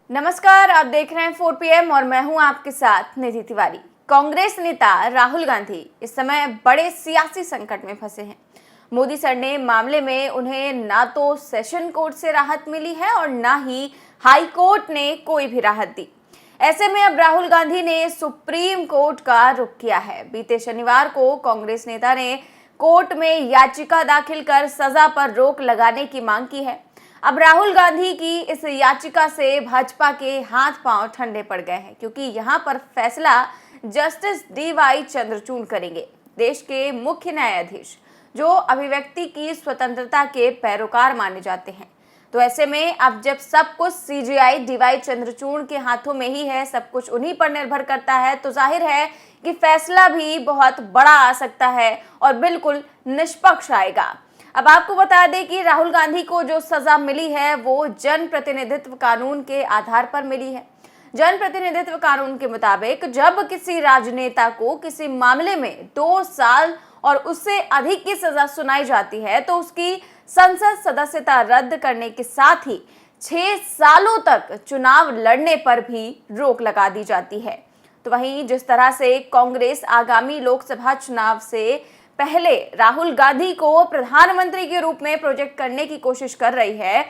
नमस्कार, आप देख रहे हैं 4 PM और मैं हूं आपके साथ निधि तिवारी। कांग्रेस नेता राहुल गांधी इस समय बड़े सियासी संकट में फंसे हैं। मोदी सर ने मामले में उन्हें ना तो सेशन कोर्ट से राहत मिली है और ना ही हाई कोर्ट ने कोई भी राहत दी। ऐसे में अब राहुल गांधी ने सुप्रीम कोर्ट का रुख किया है। बीते शनिवार को कांग्रेस नेता ने कोर्ट में याचिका दाखिल कर सजा पर रोक लगाने की मांग की है। अब राहुल गांधी की इस याचिका से भाजपा के हाथ पांव ठंडे पड़ गए हैं, क्योंकि यहां पर फैसला जस्टिस DY चंद्रचूड़ करेंगे, देश के मुख्य न्यायाधीश, जो अभिव्यक्ति की स्वतंत्रता के पैरोकार माने जाते हैं। तो ऐसे में अब जब सब कुछ CJI DY चंद्रचूड़ के हाथों में ही है, सब कुछ उन्हीं पर निर्भर करता है, तो जाहिर है कि फैसला भी बहुत बड़ा आ सकता है और बिल्कुल निष्पक्ष आएगा। अब आपको बता दें कि राहुल गांधी को जो सजा मिली है वो जन प्रतिनिधित्व कानून के आधार पर मिली है। जन प्रतिनिधित्व कानून के मुताबिक जब किसी राजनेता को किसी मामले में 2 साल और उससे अधिक की सजा सुनाई जाती है तो उसकी संसद सदस्यता रद्द करने के साथ ही 6 सालों तक चुनाव लड़ने पर भी रोक लगा दी जाती है। तो वहीं जिस तरह से कांग्रेस आगामी लोकसभा चुनाव से पहले राहुल गांधी को प्रधानमंत्री के रूप में प्रोजेक्ट करने की कोशिश कर रही है,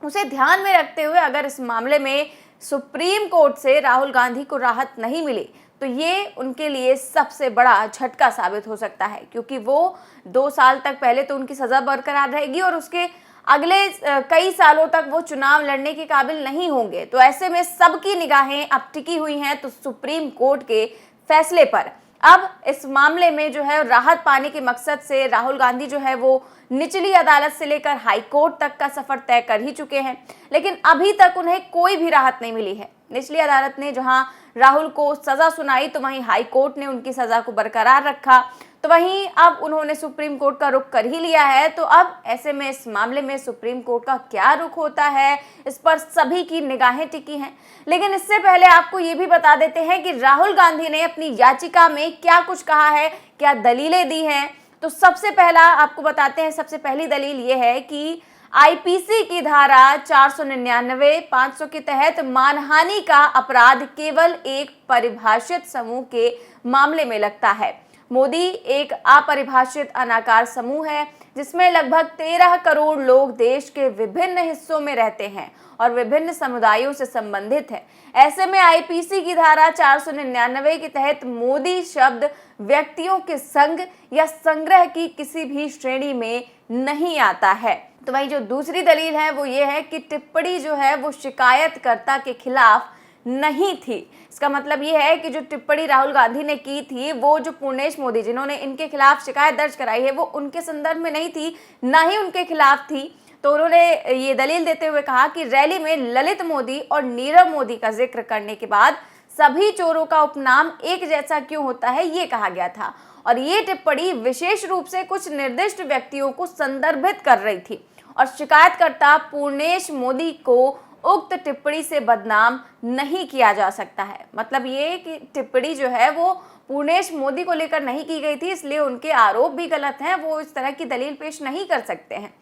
उसे ध्यान में रखते हुए अगर इस मामले में सुप्रीम कोर्ट से राहुल गांधी को राहत नहीं मिली तो ये उनके लिए सबसे बड़ा झटका साबित हो सकता है, क्योंकि वो 2 साल तक पहले तो उनकी सजा बरकरार रहेगी और उसके अगले कई सालों तक वो चुनाव लड़ने के काबिल नहीं होंगे। तो ऐसे में सबकी निगाहें अब टिकी हुई हैं तो सुप्रीम कोर्ट के फैसले पर। अब इस मामले में जो है राहत पाने के मकसद से राहुल गांधी जो है वो निचली अदालत से लेकर हाई कोर्ट तक का सफर तय कर ही चुके हैं, लेकिन अभी तक उन्हें कोई भी राहत नहीं मिली है। निचली अदालत ने जहां राहुल को सजा सुनाई तो वहीं हाई कोर्ट ने उनकी सजा को बरकरार रखा। तो वहीं अब उन्होंने सुप्रीम कोर्ट का रुख कर ही लिया है। तो अब ऐसे में इस मामले में सुप्रीम कोर्ट का क्या रुख होता है, इस पर सभी की निगाहें टिकी हैं। लेकिन इससे पहले आपको ये भी बता देते हैं कि राहुल गांधी ने अपनी याचिका में क्या कुछ कहा है, क्या दलीलें दी हैं। तो सबसे पहला आपको बताते हैं, सबसे पहली दलील ये है कि IPC की धारा 499, 500 के तहत मानहानि का अपराध केवल एक परिभाषित समूह के मामले में लगता है। मोदी एक अपरिभाषित अनाकार समूह है जिसमें लगभग 13 करोड़ लोग देश के विभिन्न हिस्सों में रहते हैं और विभिन्न समुदायों से संबंधित है। ऐसे में IPC की धारा 499 के तहत मोदी शब्द व्यक्तियों के संघ या संग्रह की किसी भी श्रेणी में नहीं आता है। तो वही जो दूसरी दलील है वो ये है कि टिप्पणी जो है वो शिकायतकर्ता के खिलाफ नहीं थी। इसका मतलब ये है कि जो टिप्पणी राहुल गांधी ने की थी वो जो पूर्णेश मोदी जिन्होंने इनके खिलाफ शिकायत दर्ज कराई है वो उनके संदर्भ में नहीं थी, ना ही उनके खिलाफ थी। तो उन्होंने ये दलील देते हुए कहा कि रैली में ललित मोदी और नीरव मोदी का जिक्र करने के बाद सभी चोरों का उपनाम एक जैसा क्यों होता है, ये कहा गया था। और ये टिप्पणी विशेष रूप से कुछ निर्दिष्ट व्यक्तियों को संदर्भित कर रही थी और शिकायतकर्ता पूर्णेश मोदी को उक्त टिप्पणी से बदनाम नहीं किया जा सकता है। मतलब ये कि टिप्पणी जो है वो पूर्णेश मोदी को लेकर नहीं की गई थी, इसलिए उनके आरोप भी गलत हैं, वो इस तरह की दलील पेश नहीं कर सकते हैं।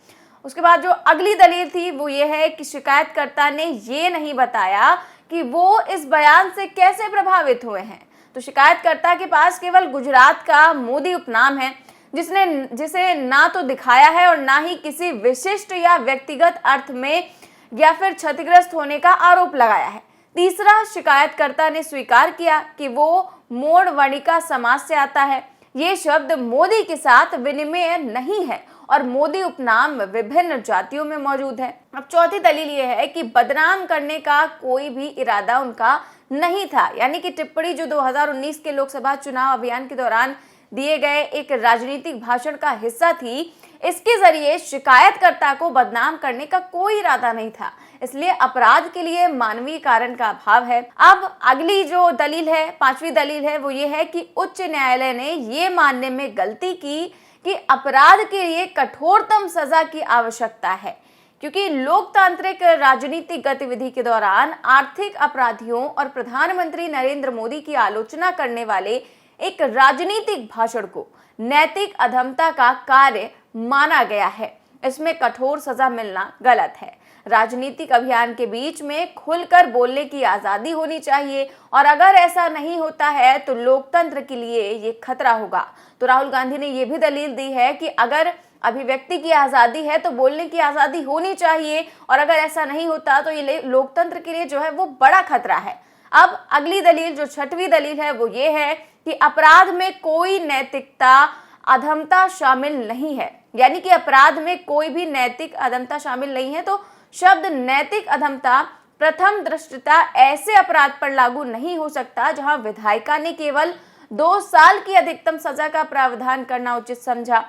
उसके बाद जो अगली दलील थी वो ये है कि शिकायतकर्ता ने ये नहीं बताया कि वो इस बयान से कैसे प्रभावित हुए हैं। तो शिकायतकर्ता के पास केवल गुजरात का मोदी उपनाम है जिसे ना तो दिखाया है और ना ही किसी विशिष्ट या व्यक्तिगत अर्थ में या फिर क्षतिग्रस्त होने का आरोप लगाया है। तीसरा, शिकायतकर्ता ने स्वीकार किया कि वो मोड़ वणिका समाज से आता है। ये शब्द मोदी के साथ विनिमय नहीं है और मोदी उपनाम विभिन्न जातियों में मौजूद है। अब चौथी दलील ये है कि बदनाम करने का कोई भी इरादा उनका नहीं था, यानी कि टिप्पणी जो 2019 के लोकसभा चुनाव अभियान के दौरान दिए गए एक राजनीतिक भाषण का हिस्सा थी, इसके जरिए शिकायतकर्ता को बदनाम करने का कोई इरादा नहीं था, इसलिए अपराध के लिए मानवीय कारण का अभाव है। अब अगली जो दलील है, 5वीं दलील है, वो ये है कि उच्च न्यायालय ने ये मानने में गलती की कि अपराध के लिए कठोरतम सजा की आवश्यकता है, क्योंकि लोकतांत्रिक राजनीतिक गतिविधि के दौरान आर्थिक अपराधियों और प्रधानमंत्री नरेंद्र मोदी की आलोचना करने वाले एक राजनीतिक भाषण को नैतिक अधमता का कार्य माना गया है। इसमें कठोर सजा मिलना गलत है। राजनीतिक अभियान के बीच में खुलकर बोलने की आजादी होनी चाहिए और अगर ऐसा नहीं होता है तो लोकतंत्र के लिए ये खतरा होगा। तो राहुल गांधी ने ये भी दलील दी है कि अगर अभिव्यक्ति की आजादी है तो बोलने की आजादी होनी चाहिए और अगर ऐसा नहीं होता तो ये लोकतंत्र के लिए जो है वो बड़ा खतरा है। अब अगली दलील, जो छठवीं दलील है, वो ये है कि अपराध में कोई नैतिकता अधमता शामिल नहीं है। यानी कि अपराध में कोई भी नैतिक अधमता शामिल नहीं है। तो शब्द नैतिक अधमता प्रथम दृष्टया ऐसे अपराध पर लागू नहीं हो सकता जहां विधायिका ने केवल 2 साल की अधिकतम सजा का प्रावधान करना उचित समझा।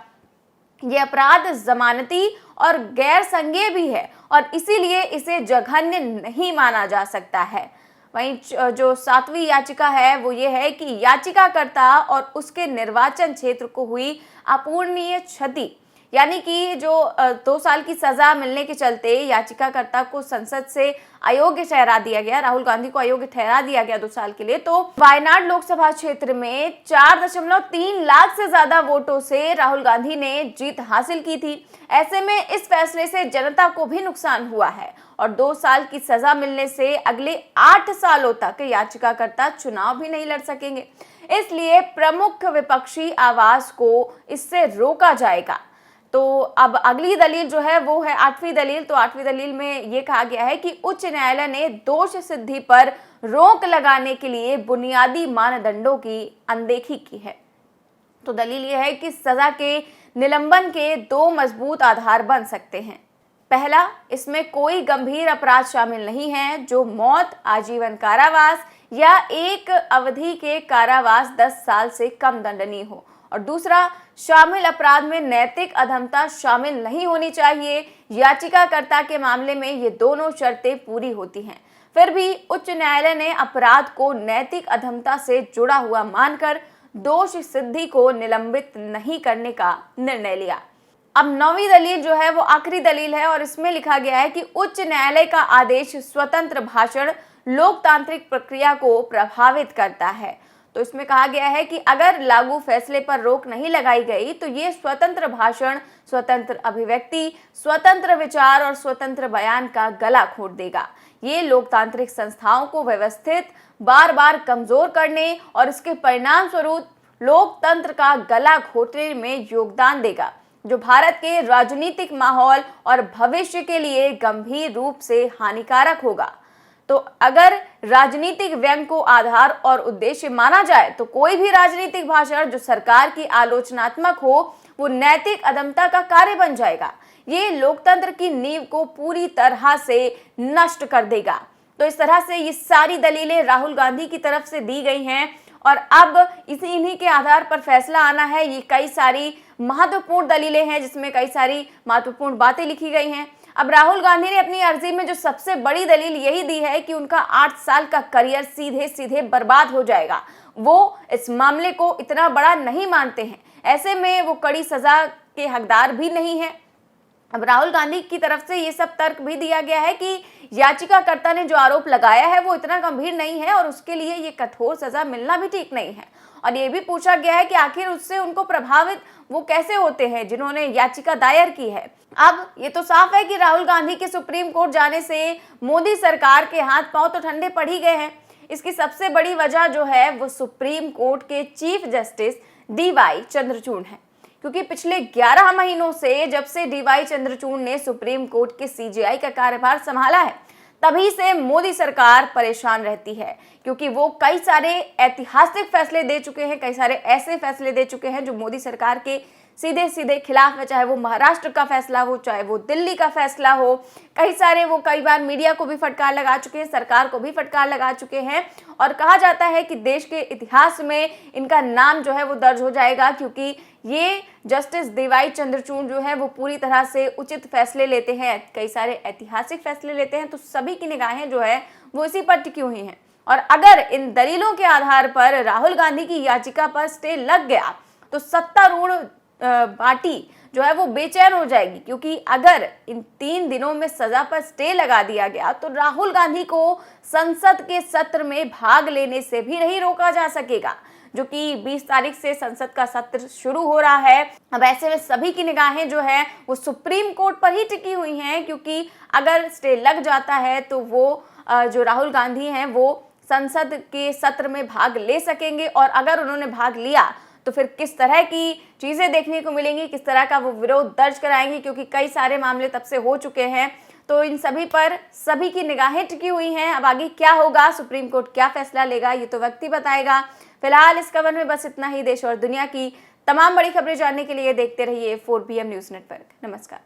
ये अपराध जमानती और गैर संज्ञेय भी है और इसीलिए इसे जघन्य नहीं माना जा सकता है। वहीं जो 7वीं याचिका है वो ये है कि याचिकाकर्ता और उसके निर्वाचन क्षेत्र को हुई अपूरणीय क्षति, यानी कि जो 2 साल की सजा मिलने के चलते याचिकाकर्ता को संसद से अयोग्य ठहरा दिया गया, राहुल गांधी को अयोग्य ठहरा दिया गया 2 साल के लिए। तो वायनाड लोकसभा क्षेत्र में 4.3 लाख से ज्यादा वोटों से राहुल गांधी ने जीत हासिल की थी। ऐसे में इस फैसले से जनता को भी नुकसान हुआ है और 2 साल की सजा मिलने से अगले 8 सालों तक याचिकाकर्ता चुनाव भी नहीं लड़ सकेंगे। इसलिए प्रमुख विपक्षी आवाज को इससे रोका जाएगा। तो अब अगली दलील जो है वो है 8वीं दलील। तो 8वीं दलील में ये कहा गया है कि उच्च न्यायालय ने दोष सिद्धि पर रोक लगाने के लिए बुनियादी मानदंडों की अनदेखी की है। तो दलील ये है कि सजा के निलंबन के 2 मजबूत आधार बन सकते हैं। पहला, इसमें कोई गंभीर अपराध शामिल नहीं है जो मौत, आजीवन कारावास या एक अवधि के कारावास 10 साल से कम दंडनीय हो। और दूसरा, शामिल अपराध में नैतिक अधमता शामिल नहीं होनी चाहिए। याचिकाकर्ता के मामले में ये दोनों शर्तें पूरी होती हैं। फिर भी उच्च न्यायालय ने अपराध को नैतिक अधमता से जुड़ा हुआ मानकर दोष सिद्धि को निलंबित नहीं करने का निर्णय लिया। अब 9वीं दलील जो है वो आखिरी दलील है और इसमें लिखा गया है कि उच्च न्यायालय का आदेश स्वतंत्र भाषण लोकतांत्रिक प्रक्रिया को प्रभावित करता है। तो इसमें कहा गया है कि अगर लागू फैसले पर रोक नहीं लगाई गई तो ये स्वतंत्र भाषण, स्वतंत्र अभिव्यक्ति, स्वतंत्र विचार और स्वतंत्र बयान का गला घोट देगा। ये लोकतांत्रिक संस्थाओं को व्यवस्थित बार बार कमजोर करने और इसके परिणाम स्वरूप लोकतंत्र का गला घोटने में योगदान देगा, जो भारत के राजनीतिक माहौल और भविष्य के लिए गंभीर रूप से हानिकारक होगा। तो अगर राजनीतिक व्यंग को आधार और उद्देश्य माना जाए तो कोई भी राजनीतिक भाषण जो सरकार की आलोचनात्मक हो वो नैतिक अधमता का कार्य बन जाएगा। ये लोकतंत्र की नींव को पूरी तरह से नष्ट कर देगा। तो इस तरह से ये सारी दलीलें राहुल गांधी की तरफ से दी गई हैं और अब इन्हीं के आधार पर फैसला आना है। ये कई सारी महत्वपूर्ण दलीलें हैं जिसमें कई सारी महत्वपूर्ण बातें लिखी गई हैं। अब राहुल गांधी ने अपनी अर्जी में जो सबसे बड़ी दलील यही दी है कि उनका 8 साल का करियर सीधे सीधे बर्बाद हो जाएगा। वो इस मामले को इतना बड़ा नहीं मानते हैं, ऐसे में वो कड़ी सजा के हकदार भी नहीं है। अब राहुल गांधी की तरफ से ये सब तर्क भी दिया गया है कि याचिकाकर्ता ने जो आरोप लगाया है वो इतना गंभीर नहीं है और उसके लिए ये कठोर सजा मिलना भी ठीक नहीं है। और ये भी पूछा गया है कि आखिर उससे उनको प्रभावित वो कैसे होते हैं जिन्होंने याचिका दायर की है। अब ये तो साफ है कि राहुल गांधी के सुप्रीम कोर्ट जाने से मोदी सरकार के हाथ पांव तो ठंडे पड़ ही गए हैं। इसकी सबसे बड़ी वजह जो है वो सुप्रीम कोर्ट के चीफ जस्टिस DY चंद्रचूड़ है, क्योंकि पिछले 11 महीनों से जब से DY चंद्रचूड़ ने सुप्रीम कोर्ट के CJI का कार्यभार संभाला है तभी से मोदी सरकार परेशान रहती है, क्योंकि वो कई सारे ऐतिहासिक फैसले दे चुके हैं, कई सारे ऐसे फैसले दे चुके हैं जो मोदी सरकार के सीधे सीधे खिलाफ है, चाहे वो महाराष्ट्र का फैसला हो, चाहे वो दिल्ली का फैसला हो। कई बार मीडिया को भी फटकार लगा चुके हैं, सरकार को भी फटकार लगा चुके हैं और कहा जाता है कि देश के इतिहास में इनका नाम जो है वो दर्ज हो जाएगा, क्योंकि ये जस्टिस DY चंद्रचूड़ जो है वो पूरी तरह से उचित फैसले लेते हैं, कई सारे ऐतिहासिक फैसले लेते हैं। तो सभी की निगाहें जो है वो इसी पर टिकी हुई हैं और अगर इन दलीलों के आधार पर राहुल गांधी की याचिका पर स्टे लग गया तो सत्तारूढ़ पार्टी जो है वो बेचैन हो जाएगी, क्योंकि अगर इन 3 दिनों में सजा पर स्टे लगा दिया गया तो राहुल गांधी को संसद के सत्र में भाग लेने से भी नहीं रोका जा सकेगा। जो कि 20 तारीख से संसद का सत्र शुरू हो रहा है। अब ऐसे में सभी की निगाहें जो है वो सुप्रीम कोर्ट पर ही टिकी हुई हैं, क्योंकि अगर स्टे लग जाता है तो वो जो राहुल गांधी हैं वो संसद के सत्र में भाग ले सकेंगे, और अगर उन्होंने भाग लिया तो फिर किस तरह की चीज़ें देखने को मिलेंगी, किस तरह का वो विरोध दर्ज कराएंगे, क्योंकि कई सारे मामले तब से हो चुके हैं। तो इन सभी पर सभी की निगाहें टिकी हुई हैं। अब आगे क्या होगा, सुप्रीम कोर्ट क्या फैसला लेगा, ये तो वक्त ही बताएगा। फिलहाल इस खबर में बस इतना ही। देश और दुनिया की तमाम बड़ी खबरें जानने के लिए देखते रहिए 4PM न्यूज़ नेटवर्क। नमस्कार।